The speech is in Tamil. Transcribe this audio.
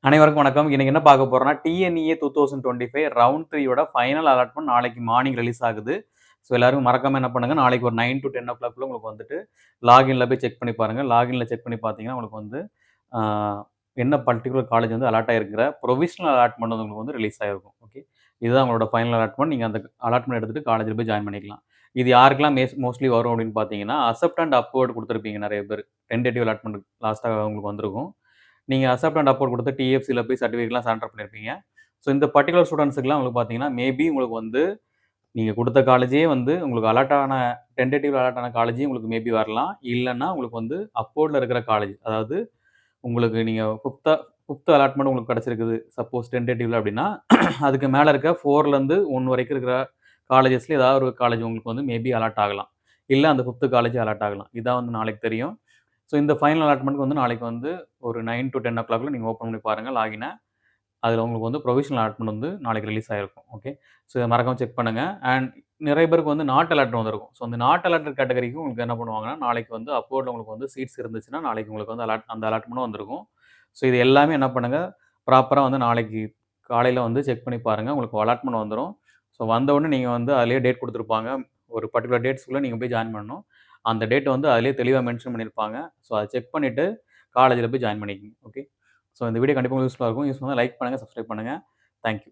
அனைவருக்கும் வணக்கம். இன்னைக்கு என்ன பார்க்க போறோம்னா, டிஎன்இஏ 2025 ரவுண்ட் 3 யோட ஃபைனல் அலாட்மெண்ட் நாளைக்கு மார்னிங் ரிலீஸ் ஆகுது. ஸோ எல்லாரும் மறக்காம என்ன பண்ணுங்க, நாளைக்கு ஒரு 9 டூ 10 குள்ள உங்களுக்கு வந்துட்டு லாகின்ல போய் செக் பண்ணி பாருங்க. லாகின்ல செக் பண்ணி பார்த்தீங்கன்னா, உங்களுக்கு வந்து ஆ என்ன பர்ட்டிகுலர் காலேஜ் வந்து அலாட் ஆயிருக்கிற புரோவிஷனல் அலாட்மெண்ட் வந்து உங்களுக்கு வந்து ரிலீஸ் ஆயிருக்கும். ஓகே. இதுதான் உங்களோட ஃபைனல் அலாட்மெண்ட். நீங்க அந்த அலாட்மெண்ட் எடுத்துட்டு காலேஜ்ல போய் ஜாயின் பண்ணிக்கலாம். இது யாருக்கெல்லாம் மோஸ்ட்லி வரும் அப்படின்னு பார்த்தீங்கன்னா, அக்செப்ட் அண்ட் அப்வர்ட் குடுத்துருப்பீங்க நெறைய பேர். டென்டேட்டிவ் அலாட்மெண்ட் லாஸ்ட்டா உங்களுக்கு வந்திருக்கும். நீங்க அக்செப்ட் அண்ட் அப்வர்ட் குடுத்து டிஎஃப்சில போய் சர்டிஃபிகேட்லாம் சரண்டர் பண்ணியிருப்பீங்க. ஸோ இந்த பர்ட்டிகுலர் ஸ்டூடண்ட்ஸ்க்குலாம் உங்களுக்கு பார்த்தீங்கன்னா, மேபி உங்களுக்கு வந்து நீங்க குடுத்த காலேஜே வந்து உங்களுக்கு அலாட் ஆன டென்டேட்டிவ்ல அலாட் ஆன காலேஜே உங்களுக்கு மேபி வரலாம். இல்லன்னா உங்களுக்கு வந்து அப்வர்ட்ல இருக்கிற காலேஜ். அதாவது உங்களுக்கு நீங்க 5த் அலாட்மெண்ட் உங்களுக்கு கிடைச்சிருக்குது. சப்போஸ் டென்டேட்டிவ்ல அப்டின்னா, அதுக்கு மேல இருக்க 4லருந்து 1 வரைக்கும் இருக்கிற காலேஜஸ்ல ஏதாவது ஒரு காலேஜ் உங்களுக்கு வந்து மேபி அலாட் ஆகலாம். இல்ல அந்த 5த் காலேஜ் அலாட் ஆகலாம். இதான் வந்து நாளைக்கு தெரியும். ஸோ இந்த ஃபைனல் அலாட்மெண்ட்க்கு வந்து நாளைக்கு வந்து ஒரு 9 டூ 10 நீங்க ஓப்பன் பண்ணி பாருங்க லாகின. அதில உங்களுக்கு வந்து புரோவிஷனல் அலாட்மெண்ட் வந்து நாளைக்கு ரிலீஸ் ஆயிருக்கும். ஓகே. ஸோ இத மறக்காம செக் பண்ணுங்க. அண்ட் நிறைய பேருக்கு வந்து நாட் அலாட் வந்திருக்கும். ஸோ அந்த நாட் அலாட்டட் கேட்டகரிக்கு உங்களுக்கு என்ன பண்ணுவாங்கன்னா, நாளைக்கு வந்து அப்வர்ட்ல உங்களுக்கு வந்து சீட்ஸ் இருந்துச்சுன்னா, நாளைக்கு உங்களுக்கு வந்து அந்த அலாட்மெண்ட்டும் வந்திருக்கும். ஸோ இது எல்லாமே என்ன பண்ணுங்க, ப்ராப்பரா வந்து நாளைக்கு காலையில வந்து செக் பண்ணி பாருங்க. உங்களுக்கு அலாட்மெண்ட் வந்துரும். ஸோ வந்தவுடனே நீங்க வந்து அதிலேயே டேட் குடுத்துருப்பாங்க. ஒரு பர்ட்டிகுலர் டேட்ஸ்க்குள்ள நீங்க போய் ஜாயின் பண்ணணும். அந்த டேட் வந்து அதிலேயே தெளிவா மென்ஷன் பண்ணியிருப்பாங்க. ஸோ அத செக் பண்ணிட்டு காலேஜ்ல போய் ஜாயின் பண்ணிக்கங்க. ஓகே. ஸோ இந்த வீடியோ கண்டிப்பா யூஸ்ஃபுல்லா இருக்கும். யூஸ் பண்ணா லைக் பண்ணுங்க, சப்ஸ்கிரைப் பண்ணுங்க. Thank you.